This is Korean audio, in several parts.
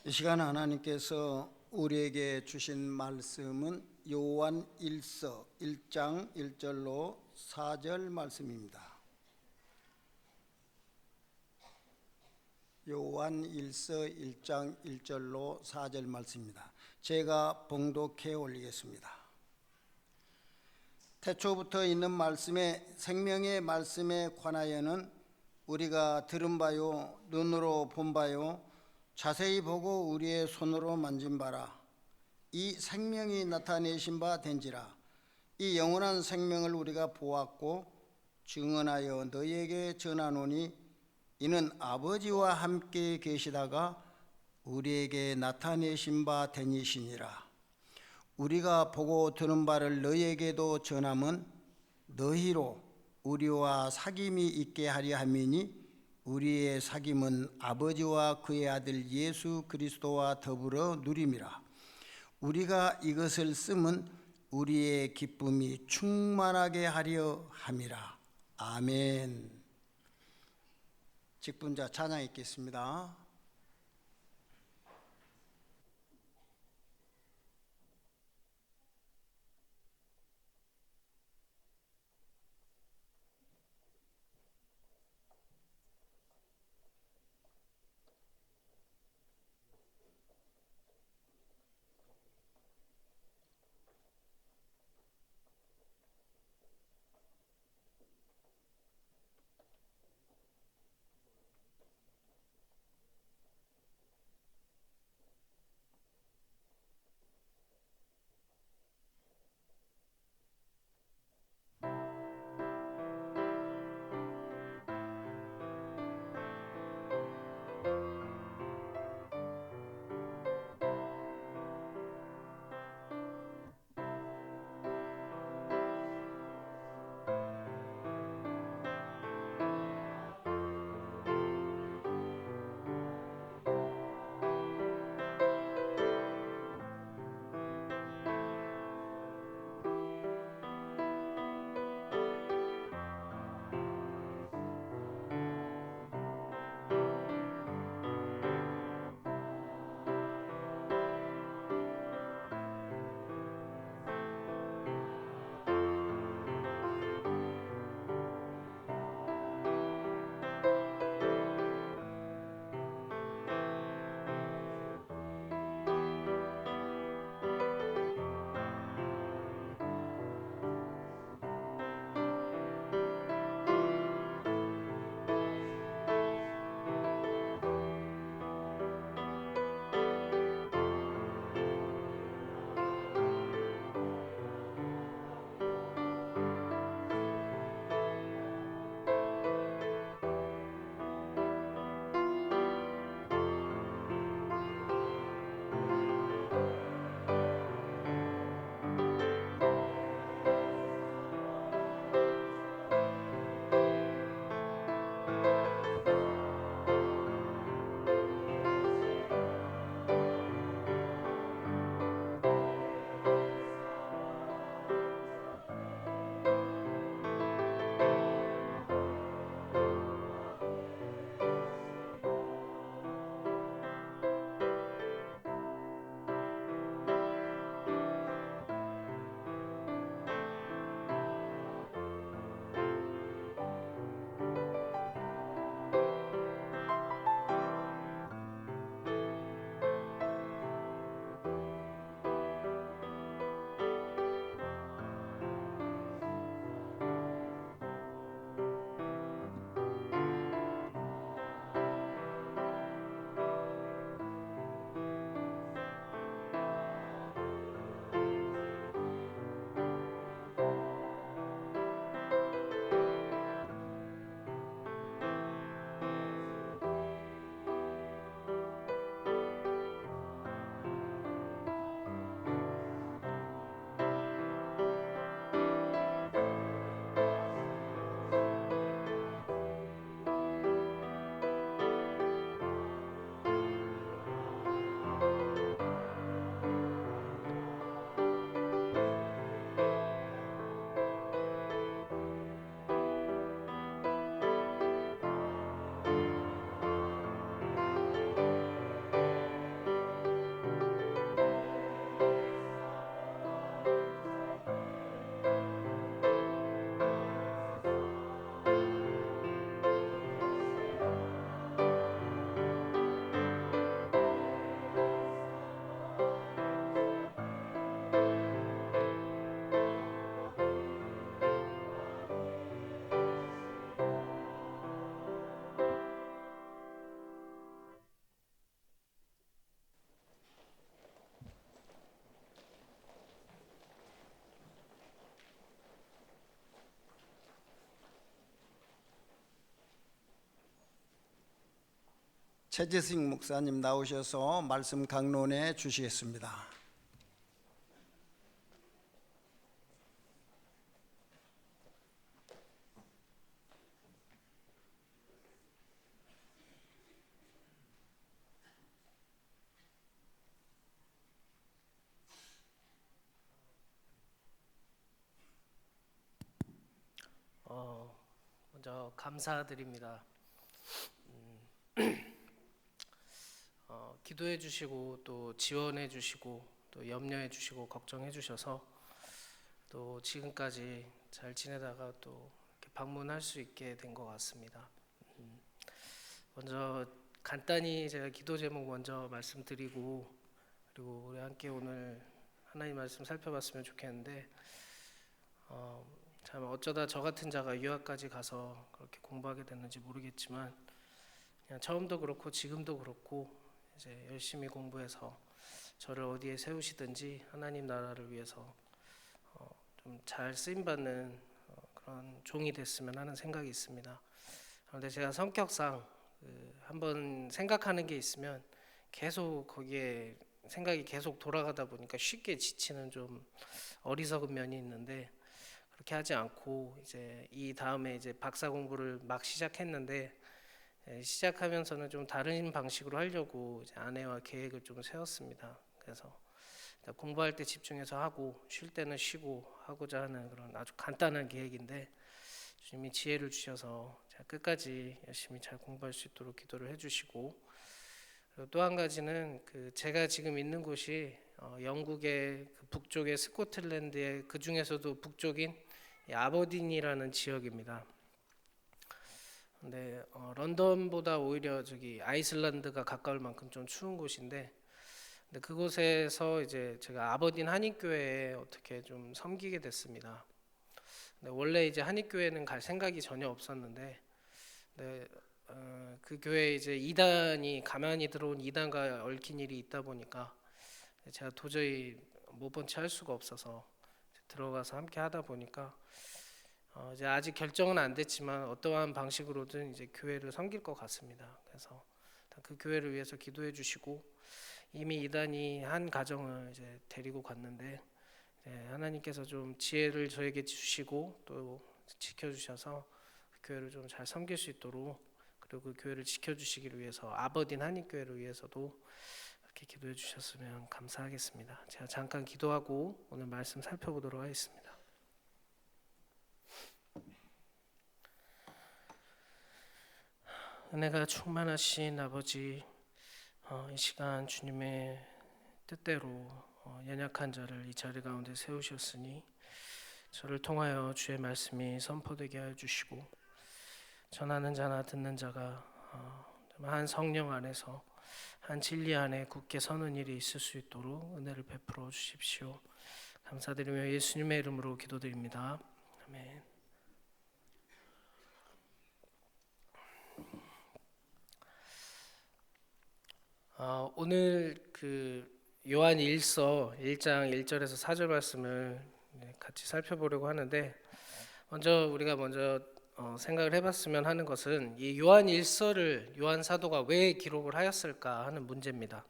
이 시간 하나님께서 우리에게 주신 말씀은 요한 1서 1장 1절로 4절 말씀입니다. 요한 1서 1장 1절로 4절 말씀입니다. 제가 봉독해 올리겠습니다. 태초부터 있는 말씀에 생명의 말씀에 관하여는 우리가 들은 바요 눈으로 본 바요 자세히 보고 우리의 손으로 만진 바라. 이 생명이 나타내신 바 된지라. 이 영원한 생명을 우리가 보았고 증언하여 너희에게 전하노니 이는 아버지와 함께 계시다가 우리에게 나타내신 바 되니시니라. 우리가 보고 들은 바를 너희에게도 전함은 너희로 우리와 사귐이 있게 하려 함이니 우리의 사귐은 아버지와 그의 아들 예수 그리스도와 더불어 누림이라. 우리가 이것을 쓰면 우리의 기쁨이 충만하게 하려 함이라. 아멘. 직분자 찬양 읽겠습니다. 최재식 목사님 나오셔서 말씀 강론해 주시겠습니다. 먼저 감사드립니다. 기도해 주시고 또 지원해 주시고 또 염려해 주시고 걱정해 주셔서 또 지금까지 잘 지내다가 또 이렇게 방문할 수 있게 된 것 같습니다. 먼저 간단히 제가 기도 제목 먼저 말씀드리고 그리고 우리 함께 오늘 하나님 말씀 살펴봤으면 좋겠는데 참 어쩌다 저 같은 자가 유학까지 가서 그렇게 공부하게 됐는지 모르겠지만 그냥 처음도 그렇고 지금도 그렇고 이제 열심히 공부해서 저를 어디에 세우시든지 하나님 나라를 위해서 좀 잘 쓰임 받는 그런 종이 됐으면 하는 생각이 있습니다. 그런데 제가 성격상 한번 생각하는 게 있으면 계속 거기에 생각이 계속 돌아가다 보니까 쉽게 지치는 좀 어리석은 면이 있는데 그렇게 하지 않고 이제 이 다음에 이제 박사 공부를 막 시작했는데 시작하면서는 좀 다른 방식으로 하려고 이제 아내와 계획을 좀 세웠습니다. 그래서 공부할 때 집중해서 하고 쉴 때는 쉬고 하고자 하는 그런 아주 간단한 계획인데 주님이 지혜를 주셔서 제가 끝까지 열심히 잘 공부할 수 있도록 기도를 해주시고 또 한 가지는 제가 지금 있는 곳이 영국의 북쪽의 스코틀랜드의 그 중에서도 북쪽인 아버딘이라는 지역입니다. 근데 런던보다 오히려 저기 아이슬란드가 가까울 만큼 좀 추운 곳인데, 근데 그곳에서 이제 제가 아버딘 한인교회에 어떻게 좀 섬기게 됐습니다. 근데 원래 이제 한인교회는 갈 생각이 전혀 없었는데, 근데 그 교회에 이제 이단이 가만히 들어온 이단과 얽힌 일이 있다 보니까 제가 도저히 못 본 채 할 수가 없어서 들어가서 함께 하다 보니까 이제 아직 결정은 안 됐지만 어떠한 방식으로든 이제 교회를 섬길 것 같습니다. 그래서 그 교회를 위해서 기도해 주시고 이미 이단이 한 가정을 이제 데리고 갔는데 하나님께서 좀 지혜를 저에게 주시고 또 지켜주셔서 그 교회를 좀 잘 섬길 수 있도록 그리고 그 교회를 지켜주시기를 위해서 아버딘 한인교회를 위해서도 이렇게 기도해 주셨으면 감사하겠습니다. 제가 잠깐 기도하고 오늘 말씀 살펴보도록 하겠습니다. 은혜가 충만하신 아버지, 이 시간 주님의 뜻대로 연약한 자를 이 자리 가운데 세우셨으니 저를 통하여 주의 말씀이 선포되게 하여 주시고 전하는 자나 듣는 자가 한 성령 안에서 한 진리 안에 굳게 서는 일이 있을 수 있도록 은혜를 베풀어 주십시오. 감사드리며 예수님의 이름으로 기도드립니다. 아멘. 오늘 요한 1서 1장 1절에서 4절 말씀을 같이 살펴보려고 하는데 우리가 생각을 해봤으면 하는 것은 이 요한 1서를 요한 사도가 왜 기록을 하였을까 하는 문제입니다.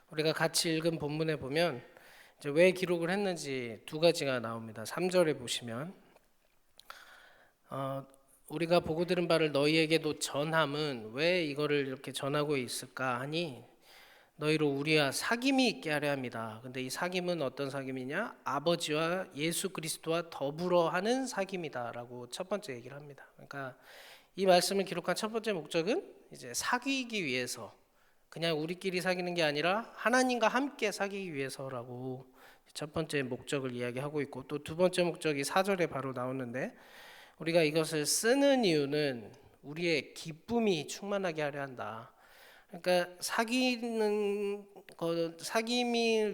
우리가 같이 읽은 본문에 보면 이제 왜 기록을 했는지 두 가지가 나옵니다. 3절에 보시면 우리가 보고 들은 바를 너희에게도 전함은 왜 이거를 이렇게 전하고 있을까 하니 너희로 우리와 사귐이 있게 하려 합니다. 근데 이 사귐은 어떤 사귐이냐? 아버지와 예수 그리스도와 더불어 하는 사귐이다라고 첫 번째 얘기를 합니다. 그러니까 이 말씀을 기록한 첫 번째 목적은 이제 사귀기 위해서, 그냥 우리끼리 사귀는 게 아니라 하나님과 함께 사귀기 위해서라고 첫 번째 목적을 이야기하고 있고, 또 두 번째 목적이 4절에 바로 나오는데 우리가 이것을 쓰는 이유는 우리의 기쁨이 충만하게 하려 한다. 그러니까 사귐을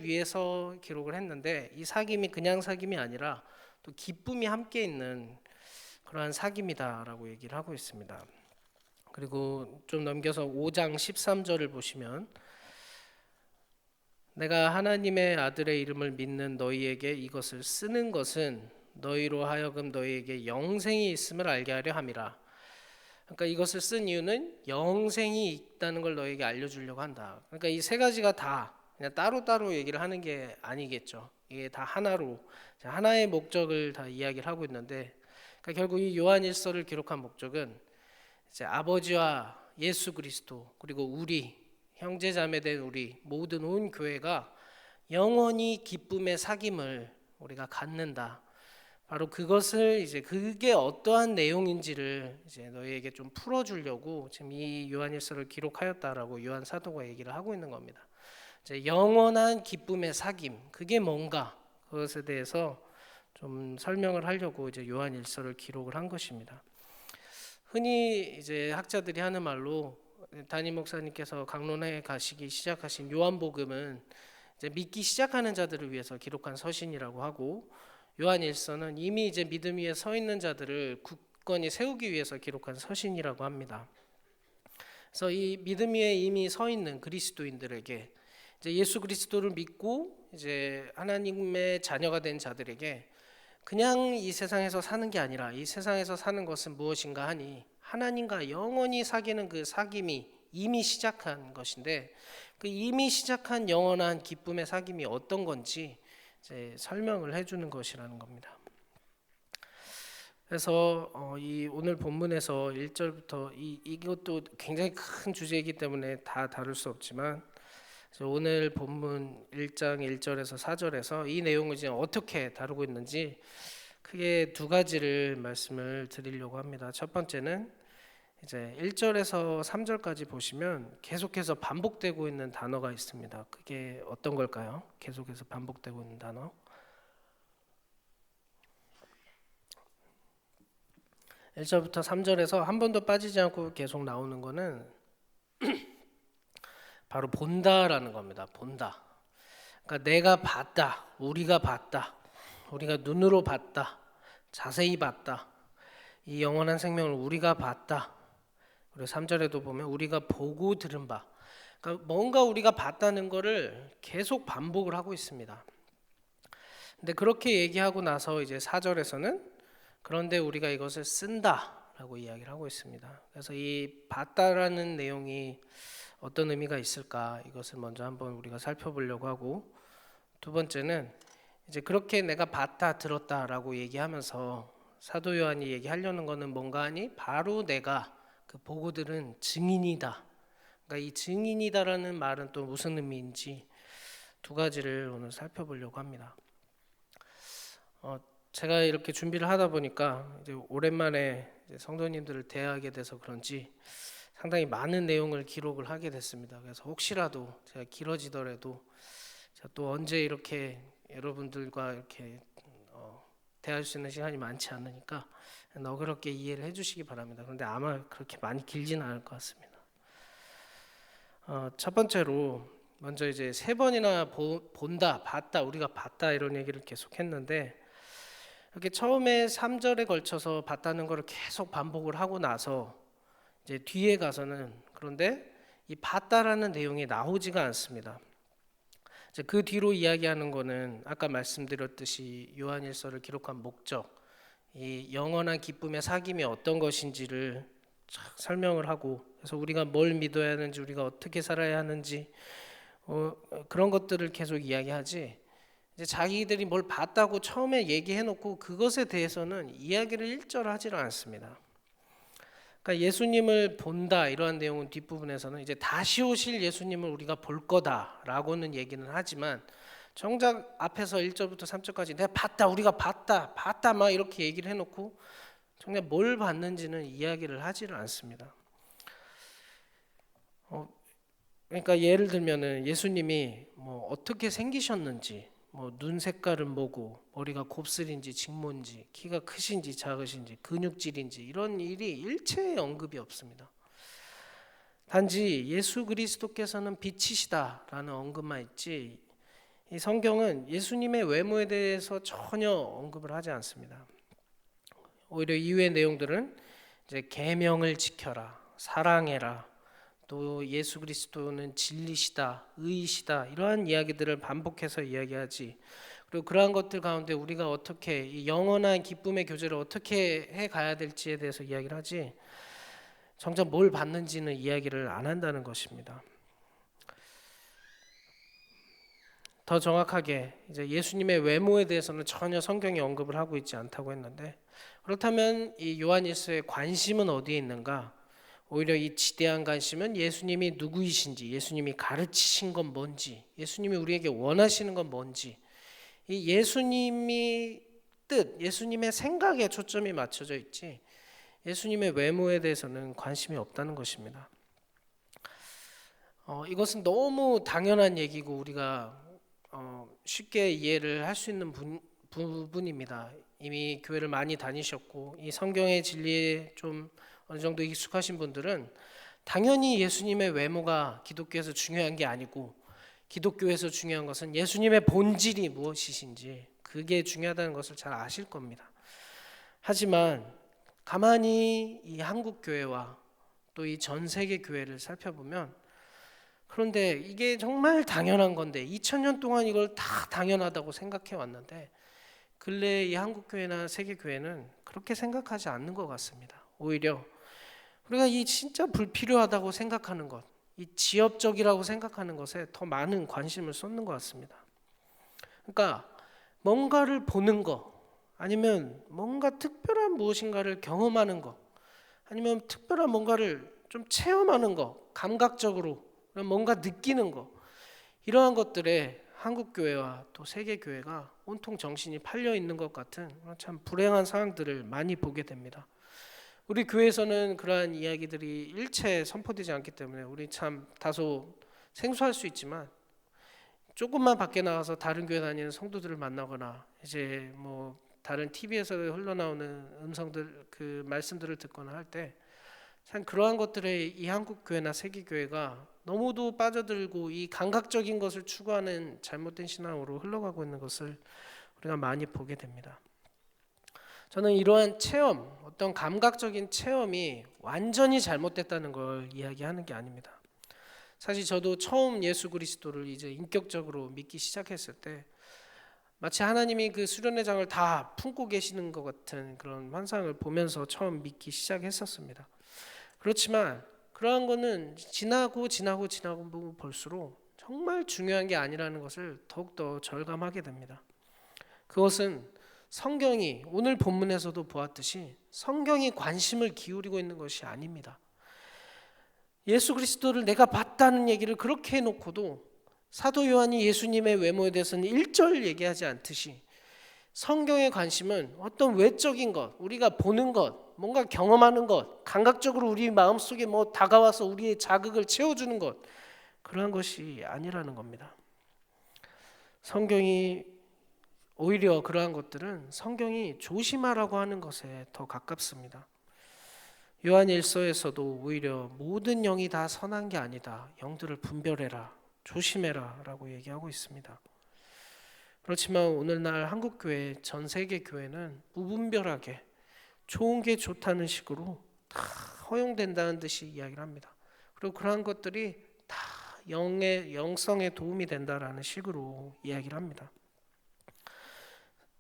위해서 기록을 했는데 이 사귐이 그냥 사귐이 아니라 또 기쁨이 함께 있는 그러한 사귐이다라고 얘기를 하고 있습니다. 그리고 좀 넘겨서 5장 13절을 보시면 내가 하나님의 아들의 이름을 믿는 너희에게 이것을 쓰는 것은 너희로 하여금 너희에게 영생이 있음을 알게 하려 함이라. 그러니까 이것을 쓴 이유는 영생이 있다는 걸 너에게 알려주려고 한다. 그러니까 이 세 가지가 다 그냥 따로따로 얘기를 하는 게 아니겠죠. 이게 다 하나로 하나의 목적을 다 이야기를 하고 있는데, 그러니까 결국 이 요한일서를 기록한 목적은 이제 아버지와 예수 그리스도 그리고 우리 형제 자매된 우리 모든 온 교회가 영원히 기쁨의 사귐을 우리가 갖는다. 바로 그것을 이제 그게 어떠한 내용인지를 이제 너희에게 좀 풀어주려고 지금 이 요한일서를 기록하였다라고 요한 사도가 얘기를 하고 있는 겁니다. 이제 영원한 기쁨의 사귐 그게 뭔가 그것에 대해서 좀 설명을 하려고 이제 요한일서를 기록을 한 것입니다. 흔히 이제 학자들이 하는 말로 담임 목사님께서 강론에 가시기 시작하신 요한복음은 이제 믿기 시작하는 자들을 위해서 기록한 서신이라고 하고, 요한일서는 이미 이제 믿음 위에 서 있는 자들을 굳건히 세우기 위해서 기록한 서신이라고 합니다. 그래서 이 믿음 위에 이미 서 있는 그리스도인들에게 이제 예수 그리스도를 믿고 이제 하나님의 자녀가 된 자들에게 그냥 이 세상에서 사는 게 아니라 이 세상에서 사는 것은 무엇인가 하니 하나님과 영원히 사귀는 그 사귐이 이미 시작한 것인데, 그 이미 시작한 영원한 기쁨의 사귐이 어떤 건지 이제 설명을 해주는 것이라는 겁니다. 그래서 이 오늘 본문에서 1절부터 이것도 굉장히 큰 주제이기 때문에 다 다룰 수 없지만 오늘 본문 1장 1절에서 4절에서 이 내용을 이제 어떻게 다루고 있는지 크게 두 가지를 말씀을 드리려고 합니다. 첫 번째는 이제 1절에서 3절까지 보시면 계속해서 반복되고 있는 단어가 있습니다. 그게 어떤 걸까요? 계속해서 반복되고 있는 단어. 1절부터 3절에서 한 번도 빠지지 않고 계속 나오는 거는 바로 본다라는 겁니다. 본다. 그러니까 내가 봤다, 우리가 봤다, 우리가 눈으로 봤다, 자세히 봤다. 이 영원한 생명을 우리가 봤다. 그리고 3절에도 보면 우리가 보고 들은 바. 그러니까 뭔가 우리가 봤다는 거를 계속 반복을 하고 있습니다. 근데 그렇게 얘기하고 나서 이제 4절에서는 그런데 우리가 이것을 쓴다라고 이야기를 하고 있습니다. 그래서 이 봤다라는 내용이 어떤 의미가 있을까, 이것을 먼저 한번 우리가 살펴보려고 하고, 두 번째는 이제 그렇게 내가 봤다 들었다라고 얘기하면서 사도 요한이 얘기하려는 거는 뭔가 하니 바로 내가 그 보고 들은 증인이다. 그러니까 이 증인이다라는 말은 또 무슨 의미인지 두 가지를 오늘 살펴보려고 합니다. 제가 이렇게 준비를 하다 보니까 이제 오랜만에 이제 성도님들을 대하게 돼서 그런지 상당히 많은 내용을 기록을 하게 됐습니다. 그래서 혹시라도 제가 길어지더라도 제가 또 언제 이렇게 여러분들과 이렇게 대할 수 있는 시간이 많지 않으니까 너그럽게 이해를 해주시기 바랍니다. 그런데 아마 그렇게 많이 길지는 않을 것 같습니다. 첫 번째로 먼저 이제 세 번이나 본다, 봤다, 우리가 봤다 이런 얘기를 계속했는데, 이렇게 처음에 3절에 걸쳐서 봤다는 것을 계속 반복을 하고 나서 이제 뒤에 가서는 그런데 이 봤다라는 내용이 나오지가 않습니다. 이제 그 뒤로 이야기하는 거는 아까 말씀드렸듯이 요한일서를 기록한 목적, 이 영원한 기쁨의 사귐이 어떤 것인지를 설명을 하고, 그래서 우리가 뭘 믿어야 하는지, 우리가 어떻게 살아야 하는지 그런 것들을 계속 이야기하지, 이제 자기들이 뭘 봤다고 처음에 얘기해놓고 그것에 대해서는 이야기를 일절 하지를 않습니다. 그러니까 예수님을 본다 이러한 내용은 뒷부분에서는 이제 다시 오실 예수님을 우리가 볼 거다라고는 얘기는 하지만, 정작 앞에서 1절부터 3절까지 내가 봤다, 우리가 봤다 막 이렇게 얘기를 해놓고 정작 뭘 봤는지는 이야기를 하지를 않습니다. 그러니까 예를 들면은 예수님이 뭐 어떻게 생기셨는지, 뭐 눈 색깔은 뭐고, 머리가 곱슬인지 직모인지, 키가 크신지 작으신지, 근육질인지 이런 일이 일체의 언급이 없습니다. 단지 예수 그리스도께서는 빛이시다라는 언급만 있지, 이 성경은 예수님의 외모에 대해서 전혀 언급을 하지 않습니다. 오히려 이후의 내용들은 이제 계명을 지켜라, 사랑해라, 또 예수 그리스도는 진리시다, 의이시다 이러한 이야기들을 반복해서 이야기하지, 그리고 그러한 것들 가운데 우리가 어떻게 이 영원한 기쁨의 교제를 어떻게 해 가야 될지에 대해서 이야기를 하지, 정작 뭘 받는지는 이야기를 안 한다는 것입니다. 더 정확하게 이제 예수님의 외모에 대해서는 전혀 성경이 언급을 하고 있지 않다고 했는데, 그렇다면 이 요한일서의 관심은 어디에 있는가? 오히려 이 지대한 관심은 예수님이 누구이신지, 예수님이 가르치신 건 뭔지, 예수님이 우리에게 원하시는 건 뭔지, 이 예수님이 뜻, 예수님의 생각에 초점이 맞춰져 있지 예수님의 외모에 대해서는 관심이 없다는 것입니다. 이것은 너무 당연한 얘기고 우리가 쉽게 이해를 할 수 있는 부분입니다. 이미 교회를 많이 다니셨고 이 성경의 진리에 좀 어느 정도 익숙하신 분들은 당연히 예수님의 외모가 기독교에서 중요한 게 아니고, 기독교에서 중요한 것은 예수님의 본질이 무엇이신지 그게 중요하다는 것을 잘 아실 겁니다. 하지만 가만히 이 한국 교회와 또 이 전 세계 교회를 살펴보면, 그런데 이게 정말 당연한 건데 2000년 동안 이걸 다 당연하다고 생각해 왔는데, 근래 이 한국 교회나 세계 교회는 그렇게 생각하지 않는 것 같습니다. 오히려 우리가 이 진짜 불필요하다고 생각하는 것, 이 지엽적이라고 생각하는 것에 더 많은 관심을 쏟는 것 같습니다. 그러니까 뭔가를 보는 것, 아니면 뭔가 특별한 무엇인가를 경험하는 것, 아니면 특별한 뭔가를 좀 체험하는 것, 감각적으로 뭔가 느끼는 것, 이러한 것들에 한국 교회와 또 세계 교회가 온통 정신이 팔려 있는 것 같은 참 불행한 상황들을 많이 보게 됩니다. 우리 교회에서는 그러한 이야기들이 일체 선포되지 않기 때문에 우리 참 다소 생소할 수 있지만, 조금만 밖에 나가서 다른 교회 다니는 성도들을 만나거나 이제 뭐 다른 TV에서 흘러나오는 음성들, 그 말씀들을 듣거나 할 때 참 그러한 것들에 이 한국 교회나 세계 교회가 너무도 빠져들고 이 감각적인 것을 추구하는 잘못된 신앙으로 흘러가고 있는 것을 우리가 많이 보게 됩니다. 저는 이러한 체험, 어떤 감각적인 체험이 완전히 잘못됐다는 걸 이야기하는 게 아닙니다. 사실 저도 처음 예수 그리스도를 이제 인격적으로 믿기 시작했을 때 마치 하나님이 그 수련의 장을 다 품고 계시는 것 같은 그런 환상을 보면서 처음 믿기 시작했었습니다. 그렇지만 그러한 거는 지나고 볼수록 정말 중요한 게 아니라는 것을 더욱더 절감하게 됩니다. 그것은 성경이 오늘 본문에서도 보았듯이 성경이 관심을 기울이고 있는 것이 아닙니다. 예수 그리스도를 내가 봤다는 얘기를 그렇게 해놓고도 사도 요한이 예수님의 외모에 대해서는 1절 얘기하지 않듯이, 성경의 관심은 어떤 외적인 것, 우리가 보는 것, 뭔가 경험하는 것, 감각적으로 우리 마음속에 뭐 다가와서 우리의 자극을 채워주는 것, 그런 것이 아니라는 겁니다. 성경이 오히려 그러한 것들은 성경이 조심하라고 하는 것에 더 가깝습니다. 요한일서에서도 오히려 모든 영이 다 선한 게 아니다, 영들을 분별해라, 조심해라 라고 얘기하고 있습니다. 그렇지만 오늘날 한국교회, 전 세계 교회는 무분별하게 좋은 게 좋다는 식으로 다 허용된다는 듯이 이야기를 합니다. 그리고 그러한 것들이 다 영성에 도움이 된다라는 식으로 이야기를 합니다.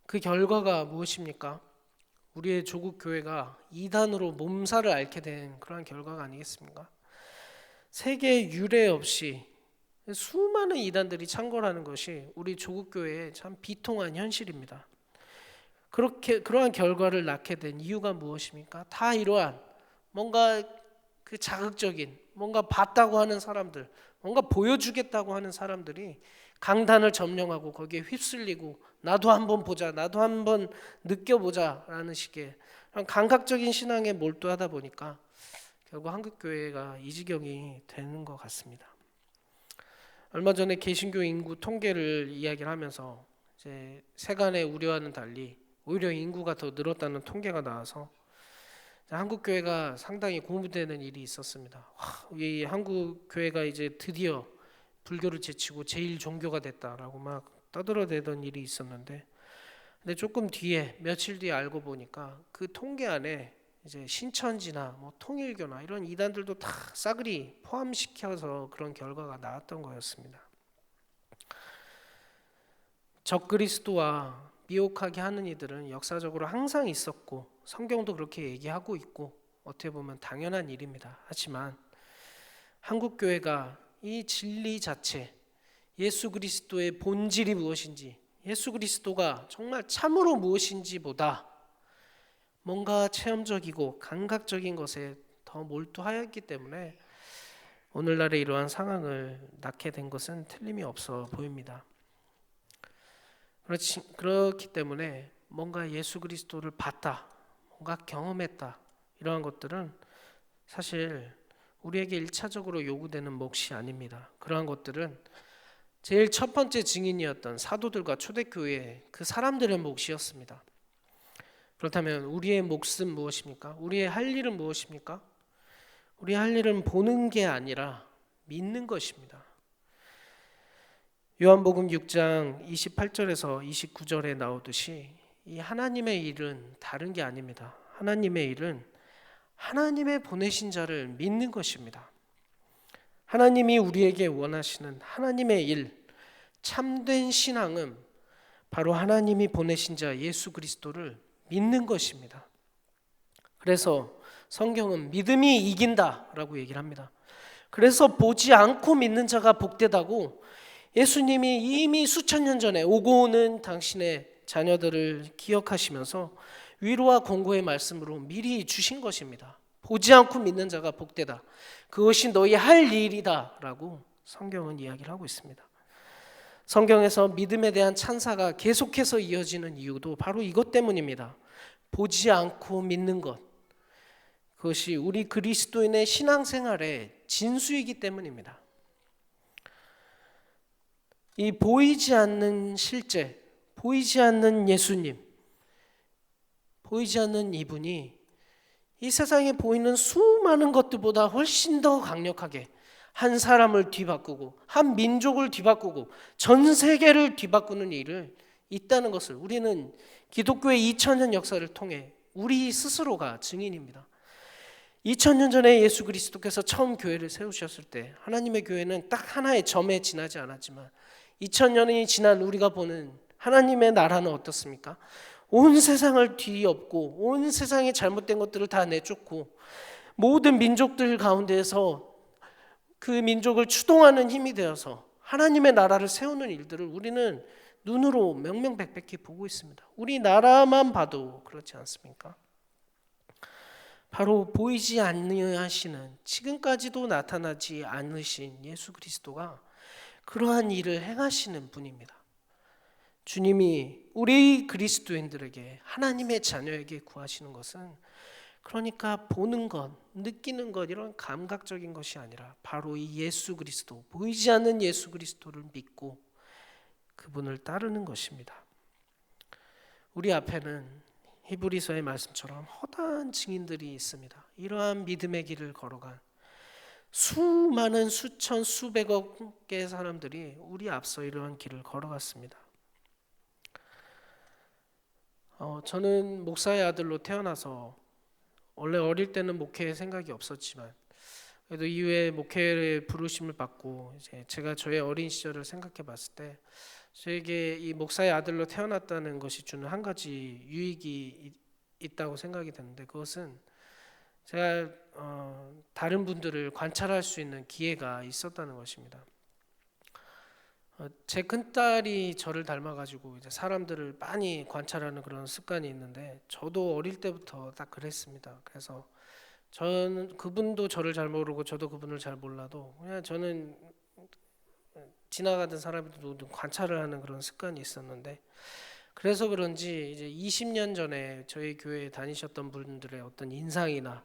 그 결과가 무엇입니까? 우리의 조국 교회가 이단으로 몸살을 앓게 된 그러한 결과가 아니겠습니까? 세계 유례 없이 수많은 이단들이 창궐하는 것이 우리 조국 교회의 참 비통한 현실입니다. 그러한 결과를 낳게 된 이유가 무엇입니까? 다 이러한 뭔가 그 자극적인, 뭔가 봤다고 하는 사람들, 뭔가 보여주겠다고 하는 사람들이 강단을 점령하고 거기에 휩쓸리고 나도 한번 보자, 나도 한번 느껴보자라는 식의 감각적인 신앙에 몰두하다 보니까 결국 한국 교회가 이 지경이 되는 것 같습니다. 얼마 전에 개신교 인구 통계를 이야기를 하면서 이제 세간의 우려와는 달리 오히려 인구가 더 늘었다는 통계가 나와서 한국 교회가 상당히 고무되는 일이 있었습니다. 이 한국 교회가 이제 드디어 불교를 제치고 제일 종교가 됐다라고 막 떠들어대던 일이 있었는데, 근데 조금 뒤에 며칠 뒤에 알고 보니까 그 통계 안에 이제 신천지나 뭐 통일교나 이런 이단들도 다 싸그리 포함시켜서 그런 결과가 나왔던 거였습니다. 적그리스도와 미혹하게 하는 이들은 역사적으로 항상 있었고 성경도 그렇게 얘기하고 있고 어떻게 보면 당연한 일입니다. 하지만 한국 교회가 이 진리 자체, 예수 그리스도의 본질이 무엇인지, 예수 그리스도가 정말 참으로 무엇인지보다 뭔가 체험적이고 감각적인 것에 더 몰두하였기 때문에 오늘날의 이러한 상황을 낳게 된 것은 틀림이 없어 보입니다. 그렇기 때문에 뭔가 예수 그리스도를 봤다, 뭔가 경험했다, 이러한 것들은 사실 우리에게 1차적으로 요구되는 몫이 아닙니다. 그러한 것들은 제일 첫 번째 증인이었던 사도들과 초대교회 그 사람들의 몫이었습니다. 그렇다면 우리의 몫은 무엇입니까? 우리의 할 일은 무엇입니까? 우리의 할 일은 보는 게 아니라 믿는 것입니다. 요한복음 6장 28절에서 29절에 나오듯이 이 하나님의 일은 다른 게 아닙니다. 하나님의 일은 하나님의 보내신 자를 믿는 것입니다. 하나님이 우리에게 원하시는 하나님의 일, 참된 신앙은 바로 하나님이 보내신 자 예수 그리스도를 믿는 것입니다. 그래서 성경은 믿음이 이긴다라고 얘기를 합니다. 그래서 보지 않고 믿는 자가 복되다고 예수님이 이미 수천 년 전에 오고 오는 당신의 자녀들을 기억하시면서 위로와 권고의 말씀으로 미리 주신 것입니다. 보지 않고 믿는 자가 복되다. 그것이 너희 할 일이다 라고 성경은 이야기를 하고 있습니다. 성경에서 믿음에 대한 찬사가 계속해서 이어지는 이유도 바로 이것 때문입니다. 보지 않고 믿는 것, 그것이 우리 그리스도인의 신앙생활의 진수이기 때문입니다. 이 보이지 않는 실제, 보이지 않는 예수님, 보이지 않는 이분이 이 세상에 보이는 수많은 것들보다 훨씬 더 강력하게 한 사람을 뒤바꾸고 한 민족을 뒤바꾸고 전 세계를 뒤바꾸는 일을 있다는 것을 우리는 기독교의 2000년 역사를 통해 우리 스스로가 증인입니다. 2000년 전에 예수 그리스도께서 처음 교회를 세우셨을 때 하나님의 교회는 딱 하나의 점에 지나지 않았지만 2000년이 지난 우리가 보는 하나님의 나라는 어떻습니까? 온 세상을 뒤엎고 온 세상의 잘못된 것들을 다 내쫓고 모든 민족들 가운데에서 그 민족을 추동하는 힘이 되어서 하나님의 나라를 세우는 일들을 우리는 눈으로 명명백백히 보고 있습니다. 우리나라만 봐도 그렇지 않습니까? 바로 보이지 아니하시는, 지금까지도 나타나지 않으신 예수 그리스도가 그러한 일을 행하시는 분입니다. 주님이 우리 그리스도인들에게, 하나님의 자녀에게 구하시는 것은 그러니까 보는 것, 느끼는 것, 이런 감각적인 것이 아니라 바로 이 예수 그리스도, 보이지 않는 예수 그리스도를 믿고 그분을 따르는 것입니다. 우리 앞에는 히브리서의 말씀처럼 허다한 증인들이 있습니다. 이러한 믿음의 길을 걸어간 수많은 수천 수백억 개의 사람들이 우리 앞서 이러한 길을 걸어갔습니다. 저는 목사의 아들로 태어나서 원래 어릴 때는 목회의 생각이 없었지만 그래도 이후에 목회의 부르심을 받고 이제 제가 저의 어린 시절을 생각해 봤을 때 저에게 이 목사의 아들로 태어났다는 것이 주는 한 가지 유익이 있다고 생각이 되는데, 그것은 제가 다른 분들을 관찰할 수 있는 기회가 있었다는 것입니다. 제 큰딸이 저를 닮아가지고 이제 사람들을 많이 관찰하는 그런 습관이 있는데 저도 어릴 때부터 딱 그랬습니다. 그래서 저는 그분도 저를 잘 모르고 저도 그분을 잘 몰라도 그냥 저는 지나가던 사람들도 관찰을 하는 그런 습관이 있었는데, 그래서 그런지 이제 20년 전에 저희 교회에 다니셨던 분들의 어떤 인상이나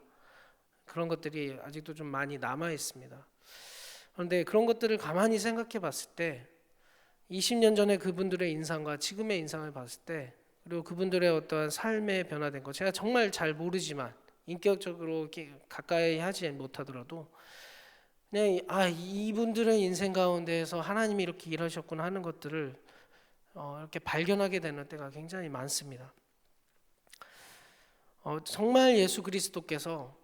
그런 것들이 아직도 좀 많이 남아 있습니다. 그런데 그런 것들을 가만히 생각해 봤을 때 20년 전에 그분들의 인상과 지금의 인상을 봤을 때, 그리고 그분들의 어떠한 삶에 변화된 것, 제가 정말 잘 모르지만 인격적으로 이렇게 가까이 하지 못하더라도 그냥 이분들의 인생 가운데에서 하나님이 이렇게 일하셨구나 하는 것들을 이렇게 발견하게 되는 때가 굉장히 많습니다. 정말 예수 그리스도께서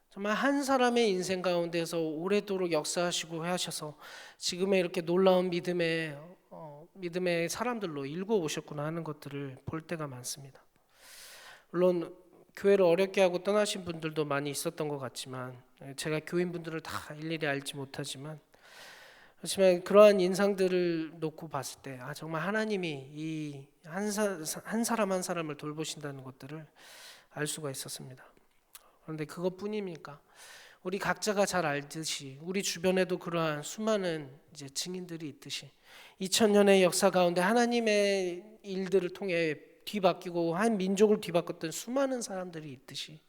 정말 한 사람의 인생 가운데서 오래도록 역사하시고 하셔서 지금의 이렇게 놀라운 믿음의 사람들로 일궈 오셨구나 하는 것들을 볼 때가 많습니다. 물론 교회를 어렵게 하고 떠나신 분들도 많이 있었던 것 같지만, 제가 교인분들을 다 일일이 알지 못하지만, 그렇지만 그러한 인상들을 놓고 봤을 때 정말 하나님이 이 한 사람 한 사람을 돌보신다는 것들을 알 수가 있었습니다. 그런데 그것뿐입니까? 우리 각자가 잘 알듯이 우리 주변에도 그러한 수많은 이제 증인들이 있듯이 2000년의 역사 가운데 하나님의 일들을 통해 뒤바뀌고 한 민족을 뒤바꿨던 수많은 사람들이 있듯이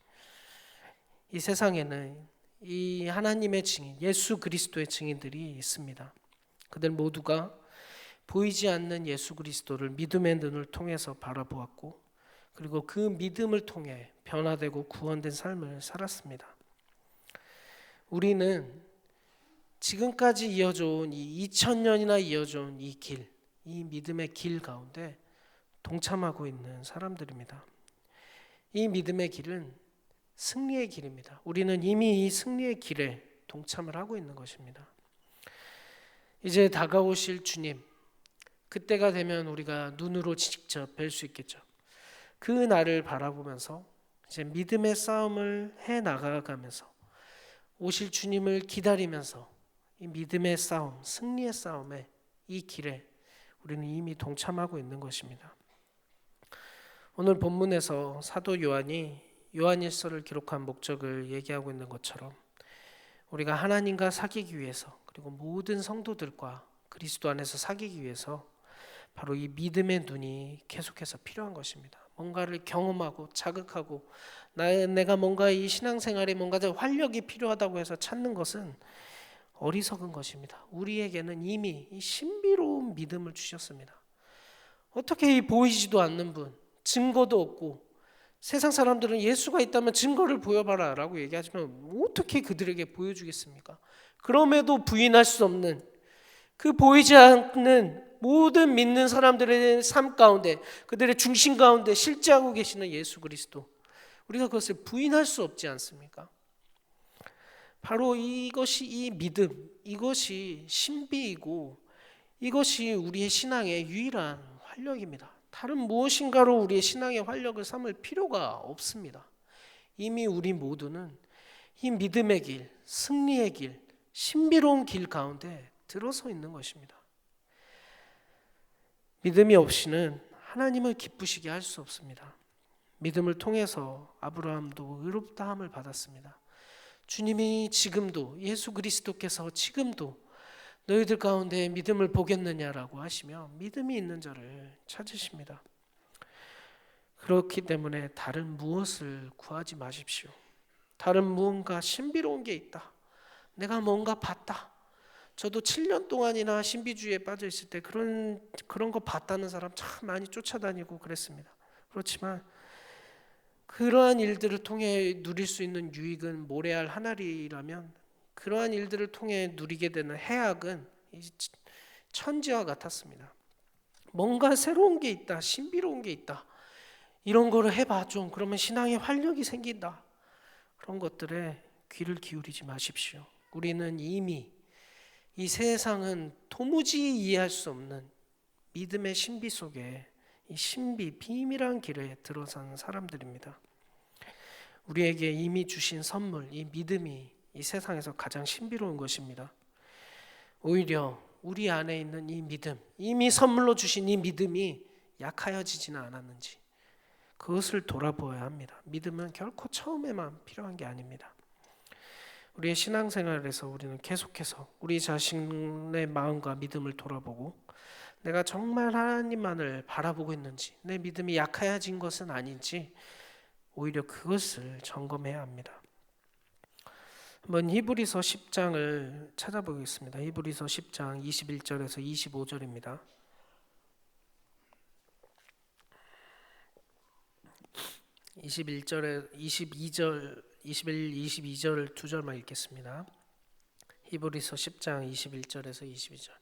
이 세상에는 이 하나님의 증인, 예수 그리스도의 증인들이 있습니다. 그들 모두가 보이지 않는 예수 그리스도를 믿음의 눈을 통해서 바라보았고, 그리고 그 믿음을 통해 변화되고 구원된 삶을 살았습니다. 우리는 지금까지 이어져 온 이 2000년이나 이어져 온 이 길, 이 믿음의 길 가운데 동참하고 있는 사람들입니다. 이 믿음의 길은 승리의 길입니다. 우리는 이미 이 승리의 길에 동참을 하고 있는 것입니다. 이제 다가오실 주님, 그때가 되면 우리가 눈으로 직접 뵐 수 있겠죠. 그 날을 바라보면서 이제 믿음의 싸움을 해 나가가면서 오실 주님을 기다리면서 이 믿음의 싸움, 승리의 싸움에 이 길에 우리는 이미 동참하고 있는 것입니다. 오늘 본문에서 사도 요한이 요한일서를 기록한 목적을 얘기하고 있는 것처럼 우리가 하나님과 사귀기 위해서, 그리고 모든 성도들과 그리스도 안에서 사귀기 위해서 바로 이 믿음의 눈이 계속해서 필요한 것입니다. 뭔가를 경험하고 자극하고 내가 뭔가 이 신앙생활에 뭔가 활력이 필요하다고 해서 찾는 것은 어리석은 것입니다. 우리에게는 이미 이 신비로운 믿음을 주셨습니다. 어떻게 이 보이지도 않는 분, 증거도 없고, 세상 사람들은 예수가 있다면 증거를 보여봐라 라고 얘기하지만 어떻게 그들에게 보여주겠습니까? 그럼에도 부인할 수 없는 그 보이지 않는 모든 믿는 사람들의 삶 가운데, 그들의 중심 가운데 실제하고 계시는 예수 그리스도, 우리가 그것을 부인할 수 없지 않습니까? 바로 이것이 이 믿음, 이것이 신비이고 이것이 우리의 신앙의 유일한 활력입니다. 다른 무엇인가로 우리의 신앙의 활력을 삼을 필요가 없습니다. 이미 우리 모두는 이 믿음의 길, 승리의 길, 신비로운 길 가운데 들어서 있는 것입니다. 믿음이 없이는 하나님을 기쁘시게 할 수 없습니다. 믿음을 통해서 아브라함도 의롭다함을 받았습니다. 주님이 지금도, 예수 그리스도께서 지금도 너희들 가운데 믿음을 보겠느냐라고 하시며 믿음이 있는 자를 찾으십니다. 그렇기 때문에 다른 무엇을 구하지 마십시오. 다른 무언가 신비로운 게 있다, 내가 뭔가 봤다. 저도 7년 동안이나 신비주의에 빠져 있을 때 그런 거 봤다는 사람 참 많이 쫓아다니고 그랬습니다. 그렇지만 그러한 일들을 통해 누릴 수 있는 유익은 모래알 하나리라면, 그러한 일들을 통해 누리게 되는 해악은 천지와 같았습니다. 뭔가 새로운 게 있다, 신비로운 게 있다, 이런 거를 해봐 좀, 그러면 신앙에 활력이 생긴다. 그런 것들에 귀를 기울이지 마십시오. 우리는 이미 이 세상은 도무지 이해할 수 없는 믿음의 신비 속에 이 신비, 비밀한 길에 들어선 사람들입니다. 우리에게 이미 주신 선물, 이 믿음이 이 세상에서 가장 신비로운 것입니다. 오히려 우리 안에 있는 이 믿음, 이미 선물로 주신 이 믿음이 약하여지지는 않았는지 그것을 돌아보아야 합니다. 믿음은 결코 처음에만 필요한 게 아닙니다. 우리의 신앙생활에서 우리는 계속해서 우리 자신의 마음과 믿음을 돌아보고 내가 정말 하나님만을 바라보고 있는지, 내 믿음이 약해진 것은 아닌지 오히려 그것을 점검해야 합니다. 한번 히브리서 10장을 찾아보겠습니다. 히브리서 10장 21절에서 25절입니다. 21절에 22절, 21, 22절 두 절만 읽겠습니다. 히브리서 10장 21절에서 22절.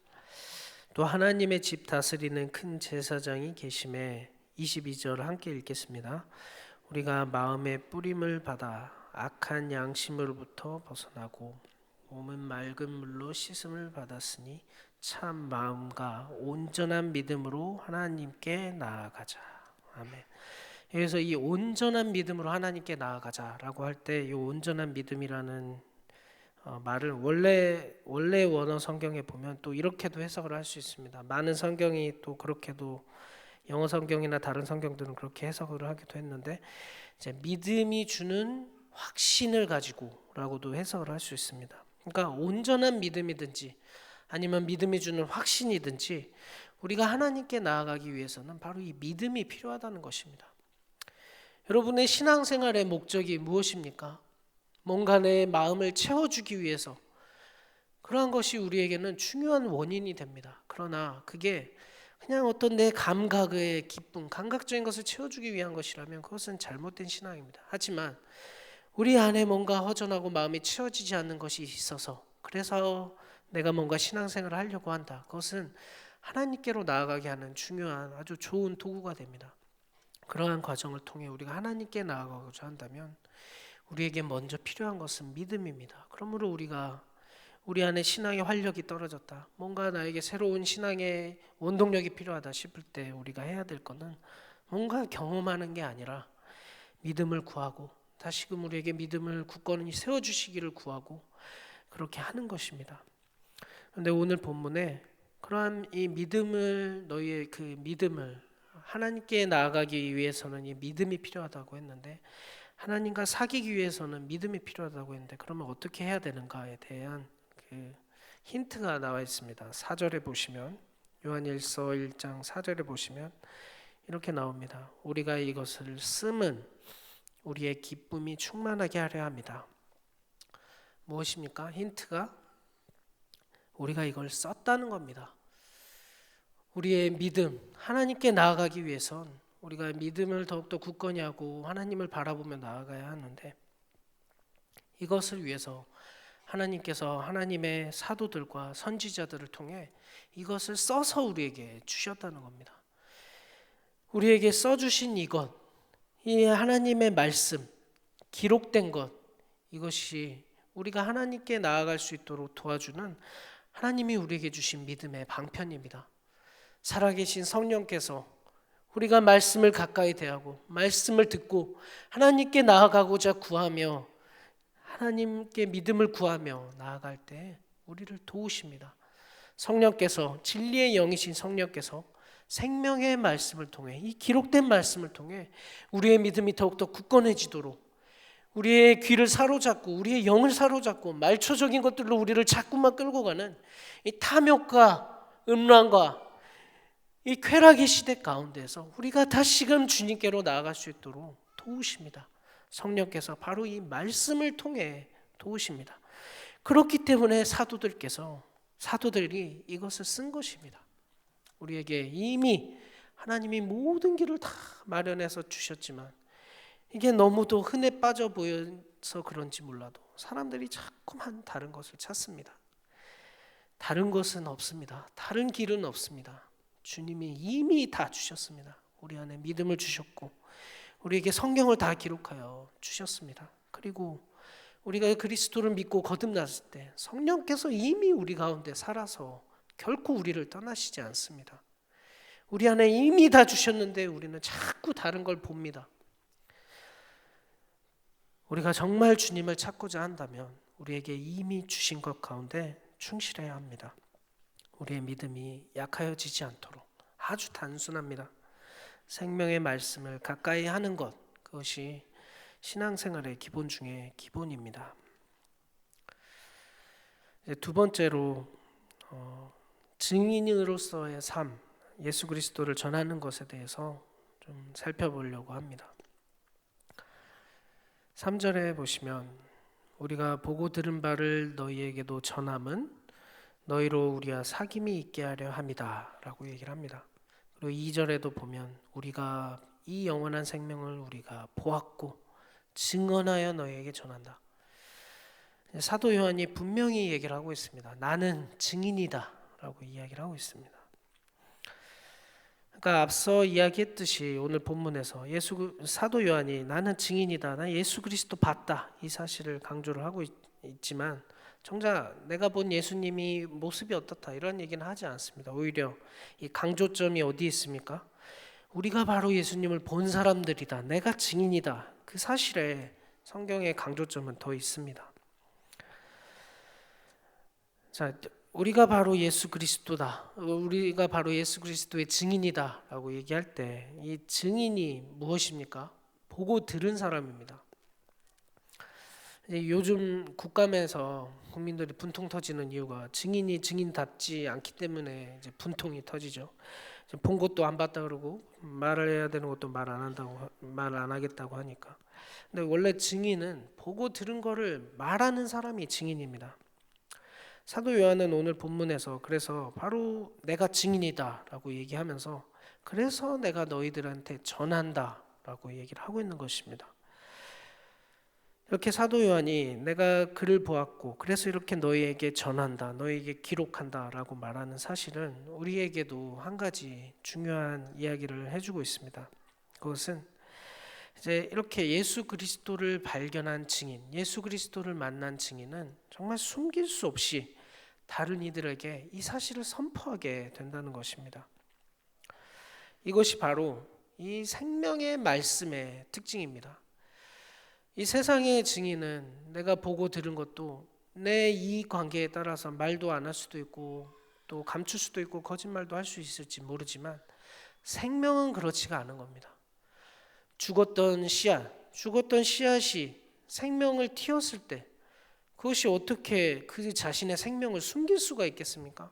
또 하나님의 집 다스리는 큰 제사장이 계심에, 22절 함께 읽겠습니다. 우리가 마음의 뿌림을 받아 악한 양심으로부터 벗어나고 몸은 맑은 물로 씻음을 받았으니 참 마음과 온전한 믿음으로 하나님께 나아가자. 아멘. 여기서 이 온전한 믿음으로 하나님께 나아가자라고 할 때 이 온전한 믿음이라는 말을 원래 원어 성경에 보면 또 이렇게도 해석을 할 수 있습니다. 많은 성경이 또 그렇게도 영어 성경이나 다른 성경들은 그렇게 해석을 하기도 했는데 이제 믿음이 주는 확신을 가지고라고도 해석을 할 수 있습니다. 그러니까 온전한 믿음이든지 아니면 믿음이 주는 확신이든지 우리가 하나님께 나아가기 위해서는 바로 이 믿음이 필요하다는 것입니다. 여러분의 신앙생활의 목적이 무엇입니까? 뭔가 내 마음을 채워주기 위해서 그러한 것이 우리에게는 중요한 원인이 됩니다. 그러나 그게 그냥 어떤 내 감각의 기쁨, 감각적인 것을 채워주기 위한 것이라면 그것은 잘못된 신앙입니다. 하지만 우리 안에 뭔가 허전하고 마음이 채워지지 않는 것이 있어서 그래서 내가 뭔가 신앙생활을 하려고 한다. 그것은 하나님께로 나아가게 하는 중요한 아주 좋은 도구가 됩니다. 그러한 과정을 통해 우리가 하나님께 나아가고자 한다면 우리에게 먼저 필요한 것은 믿음입니다. 그러므로 우리가 우리 안에 신앙의 활력이 떨어졌다. 뭔가 나에게 새로운 신앙의 원동력이 필요하다 싶을 때 우리가 해야 될 것은 뭔가 경험하는 게 아니라 믿음을 구하고 다시금 우리에게 믿음을 굳건히 세워주시기를 구하고 그렇게 하는 것입니다. 그런데 오늘 본문에 그러한 이 믿음을 너희의 그 믿음을 하나님께 나아가기 위해서는 이 믿음이 필요하다고 했는데 하나님과 사귀기 위해서는 믿음이 필요하다고 했는데 그러면 어떻게 해야 되는가에 대한 그 힌트가 나와 있습니다. 4절에 보시면 요한일서 1장 4절에 보시면 이렇게 나옵니다. 우리가 이것을 쓰면 우리의 기쁨이 충만하게 하려 합니다. 무엇입니까? 힌트가 우리가 이걸 썼다는 겁니다. 우리의 믿음, 하나님께 나아가기 위해선 우리가 믿음을 더욱더 굳건히 하고 하나님을 바라보며 나아가야 하는데 이것을 위해서 하나님께서 하나님의 사도들과 선지자들을 통해 이것을 써서 우리에게 주셨다는 겁니다. 우리에게 써주신 이것, 이 하나님의 말씀, 기록된 것, 이것이 우리가 하나님께 나아갈 수 있도록 도와주는 하나님이 우리에게 주신 믿음의 방편입니다. 살아계신 성령께서 우리가 말씀을 가까이 대하고 말씀을 듣고 하나님께 나아가고자 구하며 하나님께 믿음을 구하며 나아갈 때 우리를 도우십니다. 성령께서 진리의 영이신 성령께서 생명의 말씀을 통해 이 기록된 말씀을 통해 우리의 믿음이 더욱더 굳건해지도록 우리의 귀를 사로잡고 우리의 영을 사로잡고 말초적인 것들로 우리를 자꾸만 끌고 가는 이 탐욕과 음란과 이 쾌락의 시대 가운데서 우리가 다시금 주님께로 나아갈 수 있도록 도우십니다. 성령께서 바로 이 말씀을 통해 도우십니다. 그렇기 때문에 사도들이 이것을 쓴 것입니다. 우리에게 이미 하나님이 모든 길을 다 마련해서 주셨지만 이게 너무도 흔해 빠져 보여서 그런지 몰라도 사람들이 자꾸만 다른 것을 찾습니다. 다른 것은 없습니다. 다른 길은 없습니다. 주님이 이미 다 주셨습니다. 우리 안에 믿음을 주셨고 우리에게 성경을 다 기록하여 주셨습니다. 그리고 우리가 그리스도를 믿고 거듭났을 때 성령께서 이미 우리 가운데 살아서 결코 우리를 떠나시지 않습니다. 우리 안에 이미 다 주셨는데 우리는 자꾸 다른 걸 봅니다. 우리가 정말 주님을 찾고자 한다면 우리에게 이미 주신 것 가운데 충실해야 합니다. 우리의 믿음이 약하여지지 않도록 아주 단순합니다. 생명의 말씀을 가까이 하는 것, 그것이 신앙생활의 기본 중에 기본입니다. 두 번째로 증인으로서의 삶, 예수 그리스도를 전하는 것에 대해서 좀 살펴보려고 합니다. 3절에 보시면 우리가 보고 들은 바를 너희에게도 전함은 너희로 우리와 사귐이 있게 하려 함이다 라고 얘기를 합니다. 그리고 2절에도 보면 우리가 이 영원한 생명을 우리가 보았고 증언하여 너희에게 전한다. 사도 요한이 분명히 얘기를 하고 있습니다. 나는 증인이다 라고 이야기를 하고 있습니다. 그러니까 앞서 이야기했듯이 오늘 본문에서 사도 요한이 나는 증인이다, 나 예수 그리스도 봤다 이 사실을 강조를 하고 있지만 정작 내가 본 예수님이 모습이 어떻다 이런 얘기는 하지 않습니다. 오히려 이 강조점이 어디에 있습니까? 우리가 바로 예수님을 본 사람들이다. 내가 증인이다. 그 사실에 성경의 강조점은 더 있습니다. 자, 우리가 바로 예수 그리스도다. 우리가 바로 예수 그리스도의 증인이다라고 얘기할 때 이 증인이 무엇입니까? 보고 들은 사람입니다. 요즘 국감에서 국민들이 분통 터지는 이유가 증인이 증인답지 않기 때문에 이제 분통이 터지죠. 본 것도 안 봤다 그러고 말을 해야 되는 것도 말 안 하겠다고 하니까. 근데 원래 증인은 보고 들은 거를 말하는 사람이 증인입니다. 사도 요한은 오늘 본문에서 그래서 바로 내가 증인이다라고 얘기하면서 그래서 내가 너희들한테 전한다라고 얘기를 하고 있는 것입니다. 이렇게 사도 요한이 내가 그를 보았고 그래서 이렇게 너희에게 전한다, 너희에게 기록한다라고 말하는 사실은 우리에게도 한 가지 중요한 이야기를 해주고 있습니다. 그것은 이제 이렇게 예수 그리스도를 발견한 증인, 예수 그리스도를 만난 증인은 정말 숨길 수 없이 다른 이들에게 이 사실을 선포하게 된다는 것입니다. 이것이 바로 이 생명의 말씀의 특징입니다. 이 세상의 증인은 내가 보고 들은 것도 내 이익관계에 따라서 말도 안 할 수도 있고 또 감출 수도 있고 거짓말도 할 수 있을지 모르지만 생명은 그렇지가 않은 겁니다. 죽었던 씨앗이 생명을 틔웠을 때 그것이 어떻게 그 자신의 생명을 숨길 수가 있겠습니까?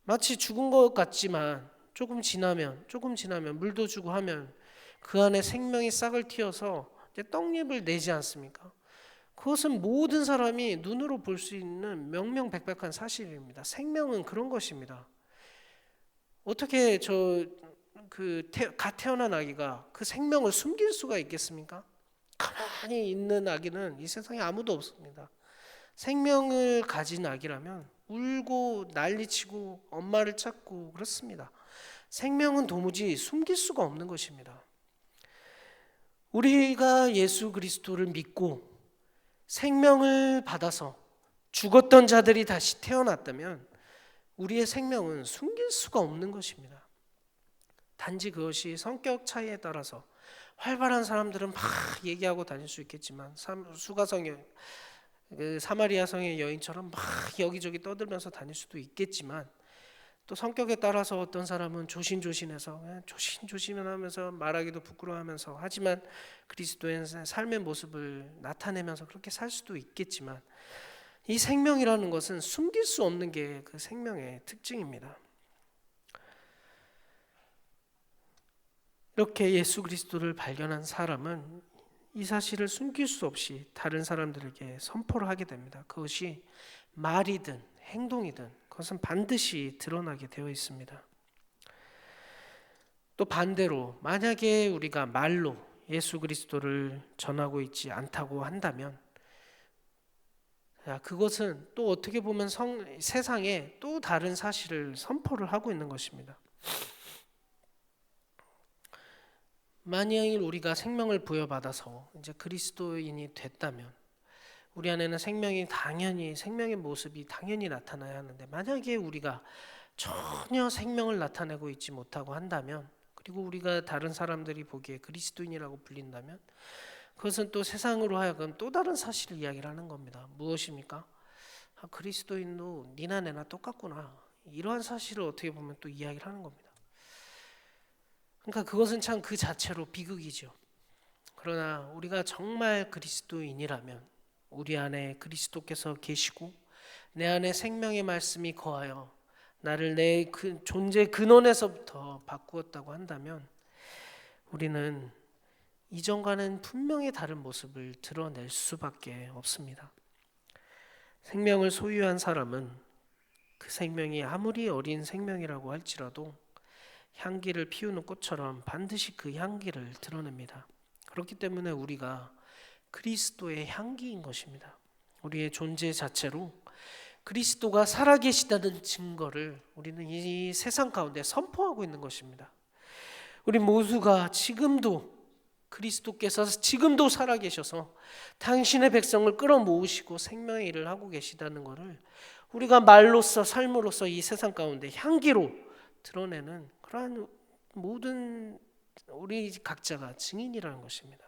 마치 죽은 것 같지만 조금 지나면 물도 주고 하면 그 안에 생명이 싹을 틔워서 떡잎을 내지 않습니까? 그것은 모든 사람이 눈으로 볼 수 있는 명명백백한 사실입니다. 생명은 그런 것입니다. 어떻게 갓 태어난 아기가 그 생명을 숨길 수가 있겠습니까? 가만히 있는 아기는 이 세상에 아무도 없습니다. 생명을 가진 아기라면 울고 난리치고 엄마를 찾고 그렇습니다. 생명은 도무지 숨길 수가 없는 것입니다. 우리가 예수 그리스도를 믿고 생명을 받아서 죽었던 자들이 다시 태어났다면 우리의 생명은 숨길 수가 없는 것입니다. 단지 그것이 성격 차이에 따라서 활발한 사람들은 막 얘기하고 다닐 수 있겠지만 사마리아 성의 여인처럼 막 여기저기 떠들면서 다닐 수도 있겠지만 또 성격에 따라서 어떤 사람은 조신조신해서 조심하면서 말하기도 부끄러워하면서 하지만 그리스도의 삶의 모습을 나타내면서 그렇게 살 수도 있겠지만 이 생명이라는 것은 숨길 수 없는 게 그 생명의 특징입니다. 이렇게 예수 그리스도를 발견한 사람은 이 사실을 숨길 수 없이 다른 사람들에게 선포를 하게 됩니다. 그것이 말이든 행동이든 그것은 반드시 드러나게 되어 있습니다. 또 반대로 만약에 우리가 말로 예수 그리스도를 전하고 있지 않다고 한다면 그것은 또 어떻게 보면 세상에 또 다른 사실을 선포를 하고 있는 것입니다. 만일 우리가 생명을 부여받아서 이제 그리스도인이 됐다면 우리 안에는 생명의 모습이 당연히 나타나야 하는데 만약에 우리가 전혀 생명을 나타내고 있지 못하고 한다면 그리고 우리가 다른 사람들이 보기에 그리스도인이라고 불린다면 그것은 또 세상으로 하여금 또 다른 사실을 이야기를 하는 겁니다. 무엇입니까? 그리스도인도 니나 내나 똑같구나. 이러한 사실을 어떻게 보면 또 이야기를 하는 겁니다. 그러니까 그것은 참 그 자체로 비극이죠. 그러나 우리가 정말 그리스도인이라면 우리 안에 그리스도께서 계시고 내 안에 생명의 말씀이 거하여 나를 내 존재 근원에서부터 바꾸었다고 한다면 우리는 이전과는 분명히 다른 모습을 드러낼 수밖에 없습니다. 생명을 소유한 사람은 그 생명이 아무리 어린 생명이라고 할지라도 향기를 피우는 꽃처럼 반드시 그 향기를 드러냅니다. 그렇기 때문에 우리가 그리스도의 향기인 것입니다. 우리의 존재 자체로 그리스도가 살아계시다는 증거를 우리는 이 세상 가운데 선포하고 있는 것입니다. 우리 모두가 그리스도께서 지금도 살아계셔서 당신의 백성을 끌어모으시고 생명의 일을 하고 계시다는 것을 우리가 말로써 삶으로써 이 세상 가운데 향기로 드러내는 그러한 모든 우리 각자가 증인이라는 것입니다.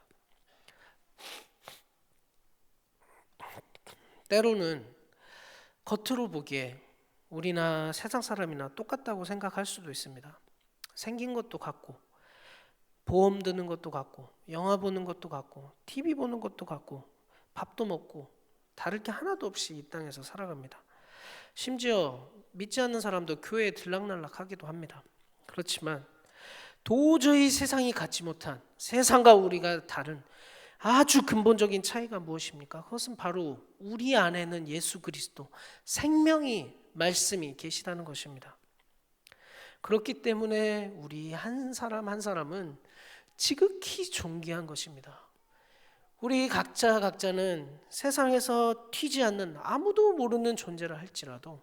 때로는 겉으로 보기에 우리나 세상 사람이나 똑같다고 생각할 수도 있습니다. 생긴 것도 같고, 보험 드는 것도 같고, 영화 보는 것도 같고, TV 보는 것도 같고, 밥도 먹고 다를 게 하나도 없이 이 땅에서 살아갑니다. 심지어 믿지 않는 사람도 교회에 들락날락하기도 합니다. 그렇지만 도저히 세상이 갖지 못한, 세상과 우리가 다른 아주 근본적인 차이가 무엇입니까? 그것은 바로 우리 안에는 예수 그리스도, 생명이, 말씀이 계시다는 것입니다. 그렇기 때문에 우리 한 사람 한 사람은 지극히 존귀한 것입니다. 우리 각자는 세상에서 튀지 않는 아무도 모르는 존재라 할지라도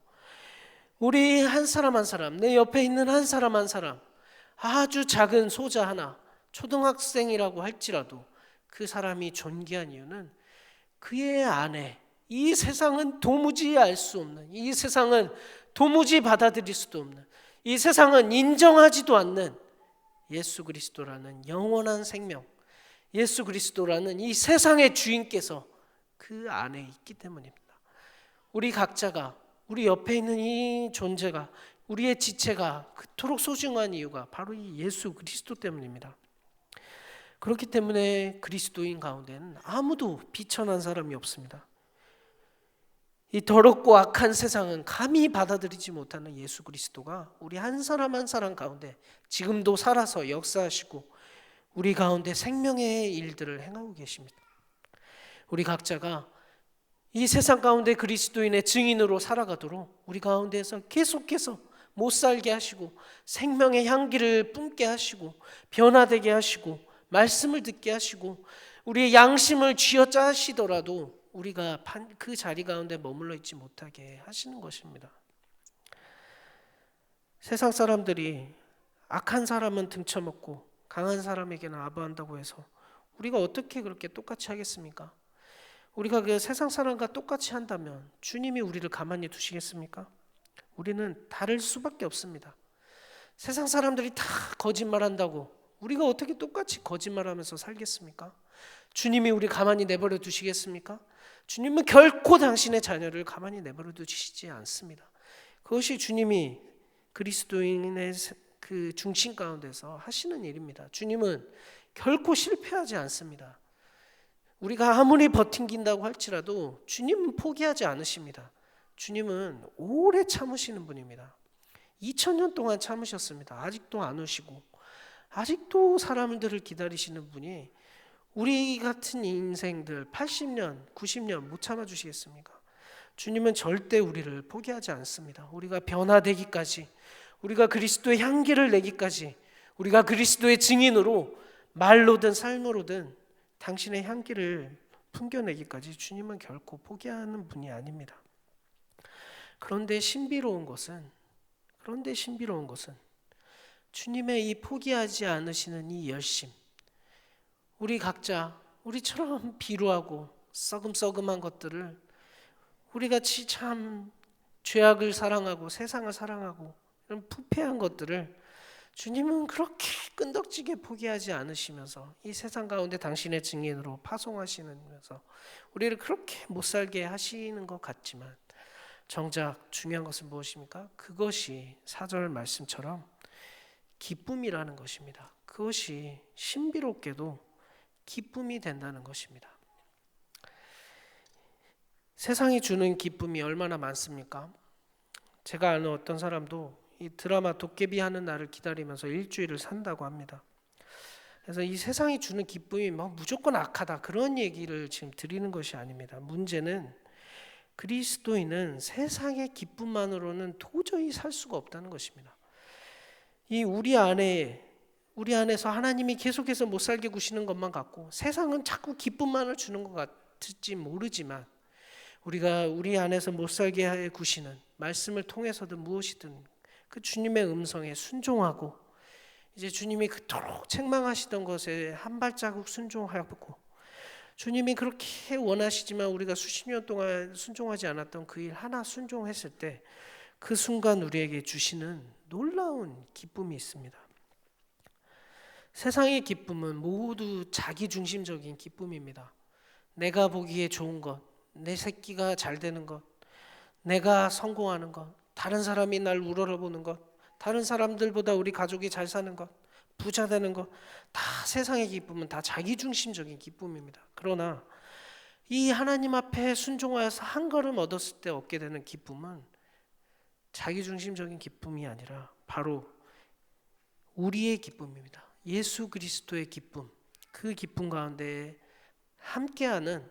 우리 한 사람 한 사람, 내 옆에 있는 한 사람 한 사람, 아주 작은 소자 하나, 초등학생이라고 할지라도 그 사람이 존귀한 이유는 그의 안에 이 세상은 도무지 알 수 없는, 이 세상은 도무지 받아들일 수도 없는, 이 세상은 인정하지도 않는 예수 그리스도라는 영원한 생명, 예수 그리스도라는 이 세상의 주인께서 그 안에 있기 때문입니다. 우리 각자가, 우리 옆에 있는 이 존재가, 우리의 지체가 그토록 소중한 이유가 바로 이 예수 그리스도 때문입니다. 그렇기 때문에 그리스도인 가운데는 아무도 비천한 사람이 없습니다. 이 더럽고 악한 세상은 감히 받아들이지 못하는 예수 그리스도가 우리 한 사람 한 사람 가운데 지금도 살아서 역사하시고 우리 가운데 생명의 일들을 행하고 계십니다. 우리 각자가 이 세상 가운데 그리스도인의 증인으로 살아가도록 우리 가운데에서 계속해서 못 살게 하시고 생명의 향기를 뿜게 하시고 변화되게 하시고 말씀을 듣게 하시고 우리의 양심을 쥐어짜시더라도 우리가 그 자리 가운데 머물러 있지 못하게 하시는 것입니다. 세상 사람들이 악한 사람은 등쳐먹고 강한 사람에게는 아부한다고 해서 우리가 어떻게 그렇게 똑같이 하겠습니까? 우리가 그 세상 사람과 똑같이 한다면 주님이 우리를 가만히 두시겠습니까? 우리는 다를 수밖에 없습니다. 세상 사람들이 다 거짓말한다고 우리가 어떻게 똑같이 거짓말하면서 살겠습니까? 주님이 우리 가만히 내버려 두시겠습니까? 주님은 결코 당신의 자녀를 가만히 내버려 두시지 않습니다. 그것이 주님이 그리스도인의 그 중심 가운데서 하시는 일입니다. 주님은 결코 실패하지 않습니다. 우리가 아무리 버틴긴다고 할지라도 주님은 포기하지 않으십니다. 주님은 오래 참으시는 분입니다. 2000년 동안 참으셨습니다. 아직도 안 오시고 아직도 사람들을 기다리시는 분이 우리 같은 인생들 80년, 90년 못 참아주시겠습니까? 주님은 절대 우리를 포기하지 않습니다. 우리가 변화되기까지, 우리가 그리스도의 향기를 내기까지, 우리가 그리스도의 증인으로 말로든 삶으로든 당신의 향기를 풍겨내기까지 주님은 결코 포기하는 분이 아닙니다. 그런데 신비로운 것은 주님의 이 포기하지 않으시는 이 열심, 우리 각자 우리처럼 비루하고 썩음썩음한 것들을 우리같이 참 죄악을 사랑하고 세상을 사랑하고 이런 부패한 것들을 주님은 그렇게 끈덕지게 포기하지 않으시면서 이 세상 가운데 당신의 증인으로 파송하시면서 우리를 그렇게 못살게 하시는 것 같지만 정작 중요한 것은 무엇입니까? 그것이 4절 말씀처럼 기쁨이라는 것입니다. 그것이 신비롭게도 기쁨이 된다는 것입니다. 세상이 주는 기쁨이 얼마나 많습니까? 제가 아는 어떤 사람도 이 드라마 도깨비 하는 날을 기다리면서 일주일을 산다고 합니다. 그래서 이 세상이 주는 기쁨이 뭐 무조건 악하다 그런 얘기를 지금 드리는 것이 아닙니다. 문제는 그리스도인은 세상의 기쁨만으로는 도저히 살 수가 없다는 것입니다. 이 우리 안에서 하나님이 계속해서 못 살게 구시는 것만 같고 세상은 자꾸 기쁨만을 주는 것 같을지 모르지만 우리가 우리 안에서 못 살게 구시는 말씀을 통해서든 무엇이든 그 주님의 음성에 순종하고 이제 주님이 그토록 책망하시던 것에 한 발자국 순종하고 주님이 그렇게 원하시지만 우리가 수십 년 동안 순종하지 않았던 그 일 하나 순종했을 때 그 순간 우리에게 주시는 놀라운 기쁨이 있습니다. 세상의 기쁨은 모두 자기중심적인 기쁨입니다. 내가 보기에 좋은 것, 내 새끼가 잘 되는 것, 내가 성공하는 것, 다른 사람이 날 우러러보는 것, 다른 사람들보다 우리 가족이 잘 사는 것, 부자 되는 것, 다 세상의 기쁨은 다 자기중심적인 기쁨입니다. 그러나 이 하나님 앞에 순종하여서 한 걸음 얻었을 때 얻게 되는 기쁨은 자기중심적인 기쁨이 아니라 바로 우리의 기쁨입니다. 예수 그리스도의 기쁨, 그 기쁨 가운데 함께하는,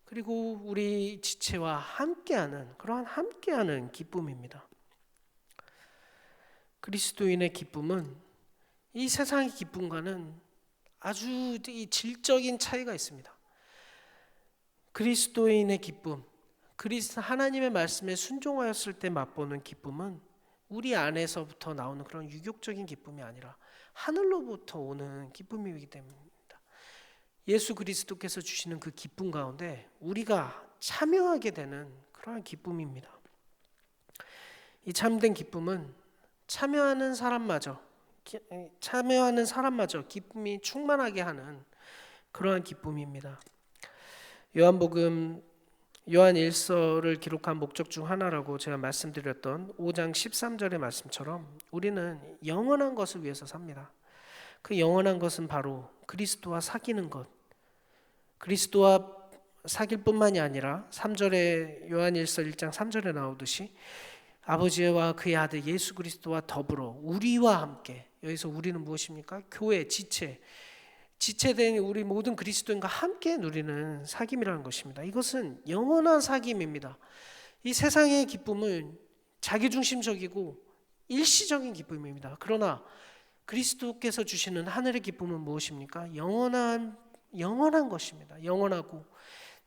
그리고 우리 지체와 함께하는, 그러한 함께하는 기쁨입니다. 그리스도인의 기쁨은 이 세상의 기쁨과는 아주 이 질적인 차이가 있습니다. 그리스도인의 기쁨, 하나님의 말씀에 순종하였을 때 맛보는 기쁨은 우리 안에서부터 나오는 그런 유격적인 기쁨이 아니라 하늘로부터 오는 기쁨이기 때문입니다. 예수 그리스도께서 주시는 그 기쁨 가운데 우리가 참여하게 되는 그러한 기쁨입니다. 이 참된 기쁨은 참여하는 사람마저 기쁨이 충만하게 하는 그러한 기쁨입니다. 요한복음 요한 1서를 기록한 목적 중 하나라고 제가 말씀드렸던 5장 13절의 말씀처럼 우리는 영원한 것을 위해서 삽니다. 그 영원한 것은 바로 그리스도와 사귀는 것, 그리스도와 사귈 뿐만이 아니라 3절에 요한 1서 1장 3절에 나오듯이 아버지와 그의 아들 예수 그리스도와 더불어 우리와 함께, 여기서 우리는 무엇입니까? 교회, 지체된 우리 모든 그리스도인과 함께 누리는 사귐이라는 것입니다. 이것은 영원한 사귐입니다. 이 세상의 기쁨은 자기중심적이고 일시적인 기쁨입니다. 그러나 그리스도께서 주시는 하늘의 기쁨은 무엇입니까? 영원한 것입니다. 영원하고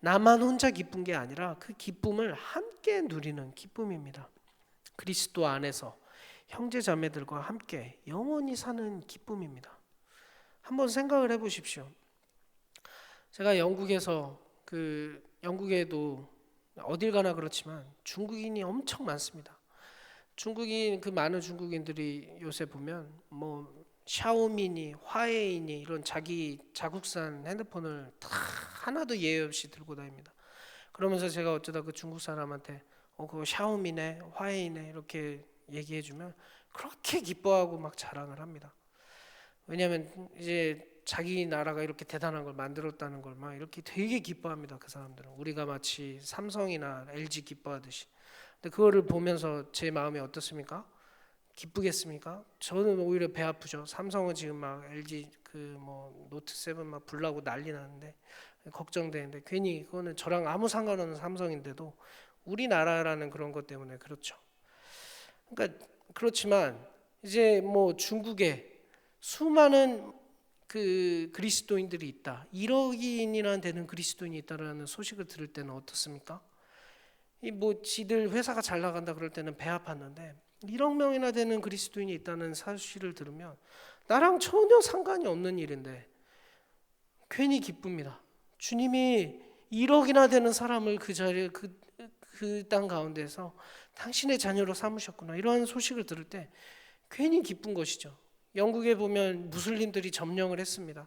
나만 혼자 기쁜 게 아니라 그 기쁨을 함께 누리는 기쁨입니다. 그리스도 안에서 형제 자매들과 함께 영원히 사는 기쁨입니다. 한번 생각을 해보십시오. 제가 영국에도 어딜 가나 그렇지만 중국인이 엄청 많습니다. 그 많은 중국인들이 요새 보면 뭐 샤오미니, 화웨이니 이런 자국산 핸드폰을 다 하나도 예외 없이 들고 다닙니다. 그러면서 제가 어쩌다 그 중국 사람한테 그거 샤오미네, 화웨이네 이렇게 얘기해주면 그렇게 기뻐하고 막 자랑을 합니다. 왜냐하면 이제 자기 나라가 이렇게 대단한 걸 만들었다는 걸 막 이렇게 되게 기뻐합니다. 그 사람들은 우리가 마치 삼성이나 LG 기뻐하듯이. 근데 그거를 보면서 제 마음이 어떻습니까? 기쁘겠습니까? 저는 오히려 배 아프죠. 삼성은 지금 막 LG 노트 7 막 불나고 난리 나는데 걱정되는데 괜히 그거는 저랑 아무 상관없는 삼성인데도 우리나라라는 그런 것 때문에 그렇죠. 그러니까 그렇지만 이제 뭐 중국에 수많은 그 그리스도인들이 있다. 1억인이나 되는 그리스도인이 있다라는 소식을 들을 때는 어떻습니까? 지들 회사가 잘 나간다 그럴 때는 배 아팠는데 1억 명이나 되는 그리스도인이 있다는 사실을 들으면 나랑 전혀 상관이 없는 일인데 괜히 기쁩니다. 주님이 1억이나 되는 사람을 그 자리에 그 땅 가운데서 당신의 자녀로 삼으셨구나. 이러한 소식을 들을 때 괜히 기쁜 것이죠. 영국에 보면 무슬림들이 점령을 했습니다.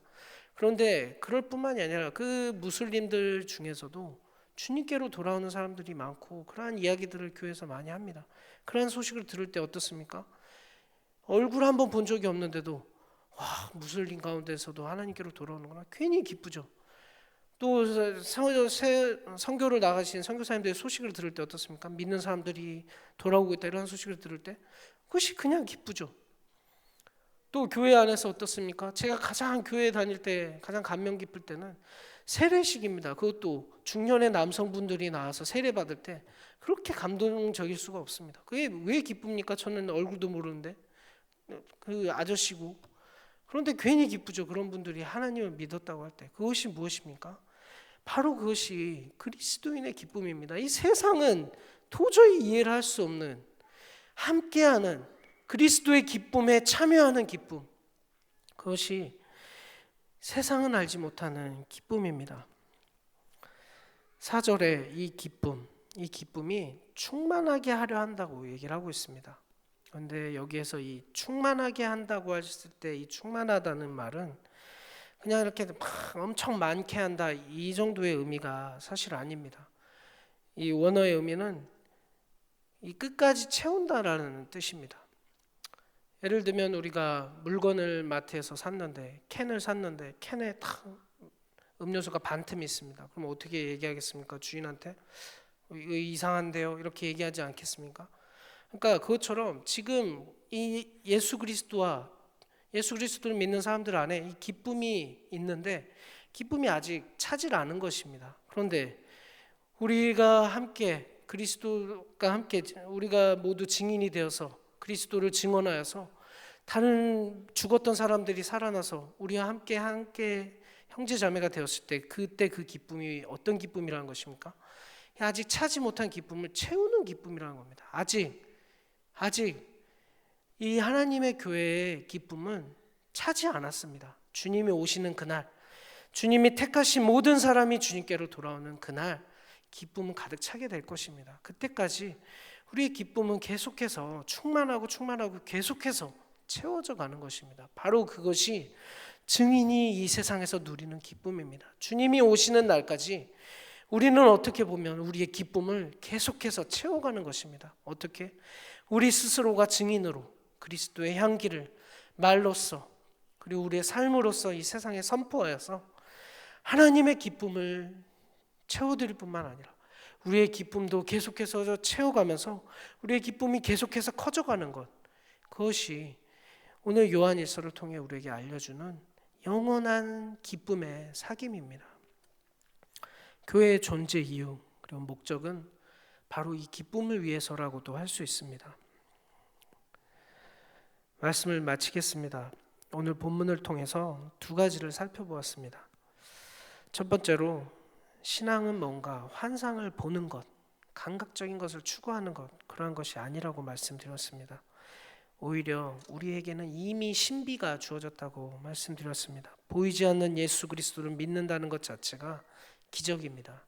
그런데 그럴 뿐만이 아니라 그 무슬림들 중에서도 주님께로 돌아오는 사람들이 많고 그러한 이야기들을 교회에서 많이 합니다. 그러한 소식을 들을 때 어떻습니까? 얼굴 한번 본 적이 없는데도 무슬림 가운데서도 하나님께로 돌아오는구나. 괜히 기쁘죠. 또 선교를 나가신 선교사님들의 소식을 들을 때 어떻습니까? 믿는 사람들이 돌아오고 있다 이런 소식을 들을 때 그것이 그냥 기쁘죠. 또 교회 안에서 어떻습니까? 제가 가장 교회 다닐 때 가장 감명 깊을 때는 세례식입니다. 그것도 중년의 남성분들이 나와서 세례 받을 때 그렇게 감동적일 수가 없습니다. 그게 왜 기쁩니까? 저는 얼굴도 모르는데 그 아저씨고. 그런데 괜히 기쁘죠. 그런 분들이 하나님을 믿었다고 할 때. 그것이 무엇입니까? 바로 그것이 그리스도인의 기쁨입니다. 이 세상은 도저히 이해를 할 수 없는 함께하는 그리스도의 기쁨에 참여하는 기쁨, 그것이 세상은 알지 못하는 기쁨입니다. 4절에 이 기쁨이 충만하게 하려 한다고 얘기를 하고 있습니다. 그런데 여기에서 이 충만하게 한다고 했을 때 이 충만하다는 말은 그냥 이렇게 막 엄청 많게 한다 이 정도의 의미가 사실 아닙니다. 이 원어의 의미는 이 끝까지 채운다라는 뜻입니다. 예를 들면 우리가 물건을 마트에서 샀는데 캔에 탁 음료수가 반 틈이 있습니다. 그럼 어떻게 얘기하겠습니까? 주인한테 이거 이상한데요 이렇게 얘기하지 않겠습니까? 그러니까 그것처럼 지금 이 예수 그리스도를 믿는 사람들 안에 이 기쁨이 있는데 기쁨이 아직 차질 않은 것입니다. 그런데 우리가 함께 그리스도가 함께 우리가 모두 증인이 되어서 그리스도를 증언하여서 다른 죽었던 사람들이 살아나서 우리와 함께 형제 자매가 되었을 때 그때 그 기쁨이 어떤 기쁨이라는 것입니까? 아직 차지 못한 기쁨을 채우는 기쁨이라는 겁니다. 아직 이 하나님의 교회의 기쁨은 차지 않았습니다. 주님이 오시는 그날, 주님이 택하신 모든 사람이 주님께로 돌아오는 그날 기쁨은 가득 차게 될 것입니다. 그때까지 우리의 기쁨은 계속해서 충만하고 계속해서 채워져 가는 것입니다. 바로 그것이 증인이 이 세상에서 누리는 기쁨입니다. 주님이 오시는 날까지 우리는 어떻게 보면 우리의 기쁨을 계속해서 채워가는 것입니다. 어떻게? 우리 스스로가 증인으로 그리스도의 향기를 말로써 그리고 우리의 삶으로써 이 세상에 선포하여서 하나님의 기쁨을 채워드릴 뿐만 아니라 우리의 기쁨도 계속해서 채워가면서 우리의 기쁨이 계속해서 커져가는 것, 그것이 오늘 요한일서를 통해 우리에게 알려주는 영원한 기쁨의 sak임입니다. 교회의 존재 이유 그리고 목적은 바로 이 기쁨을 위해서라고도 할 수 있습니다. 말씀을 마치겠습니다. 오늘 본문을 통해서 두 가지를 살펴보았습니다. 첫 번째로 신앙은 뭔가 환상을 보는 것, 감각적인 것을 추구하는 것, 그러한 것이 아니라고 말씀드렸습니다. 오히려 우리에게는 이미 신비가 주어졌다고 말씀드렸습니다. 보이지 않는 예수 그리스도를 믿는다는 것 자체가 기적입니다.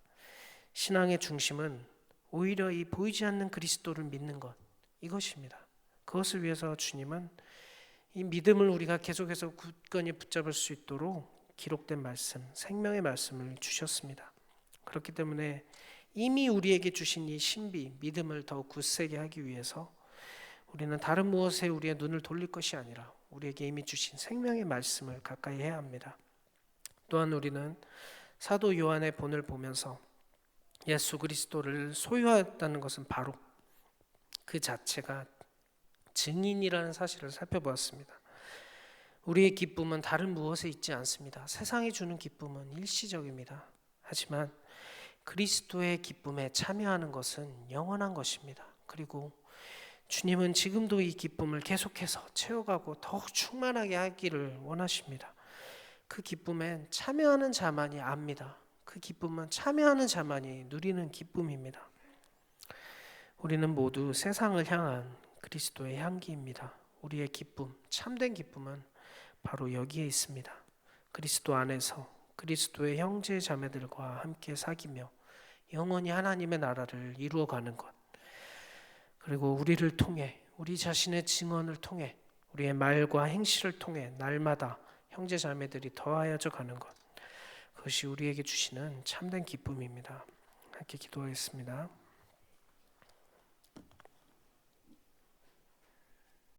신앙의 중심은 오히려 이 보이지 않는 그리스도를 믿는 것, 이것입니다. 그것을 위해서 주님은 이 믿음을 우리가 계속해서 굳건히 붙잡을 수 있도록 기록된 말씀, 생명의 말씀을 주셨습니다. 그렇기 때문에 이미 우리에게 주신 이 신비, 믿음을 더욱 굳세게 하기 위해서 우리는 다른 무엇에 우리의 눈을 돌릴 것이 아니라 우리에게 이미 주신 생명의 말씀을 가까이 해야 합니다. 또한 우리는 사도 요한의 본을 보면서 예수 그리스도를 소유하였다는 것은 바로 그 자체가 증인이라는 사실을 살펴보았습니다. 우리의 기쁨은 다른 무엇에 있지 않습니다. 세상이 주는 기쁨은 일시적입니다. 하지만 그리스도의 기쁨에 참여하는 것은 영원한 것입니다. 그리고 주님은 지금도 이 기쁨을 계속해서 채워가고 더욱 충만하게 하기를 원하십니다. 그 기쁨엔 참여하는 자만이 압니다. 그 기쁨은 참여하는 자만이 누리는 기쁨입니다. 우리는 모두 세상을 향한 그리스도의 향기입니다. 우리의 기쁨, 참된 기쁨은 바로 여기에 있습니다. 그리스도 안에서 그리스도의 형제 자매들과 함께 사귀며 영원히 하나님의 나라를 이루어가는 것, 그리고 우리를 통해 우리 자신의 증언을 통해 우리의 말과 행실을 통해 날마다 형제 자매들이 더하여져 가는 것, 그것이 우리에게 주시는 참된 기쁨입니다. 함께 기도하겠습니다.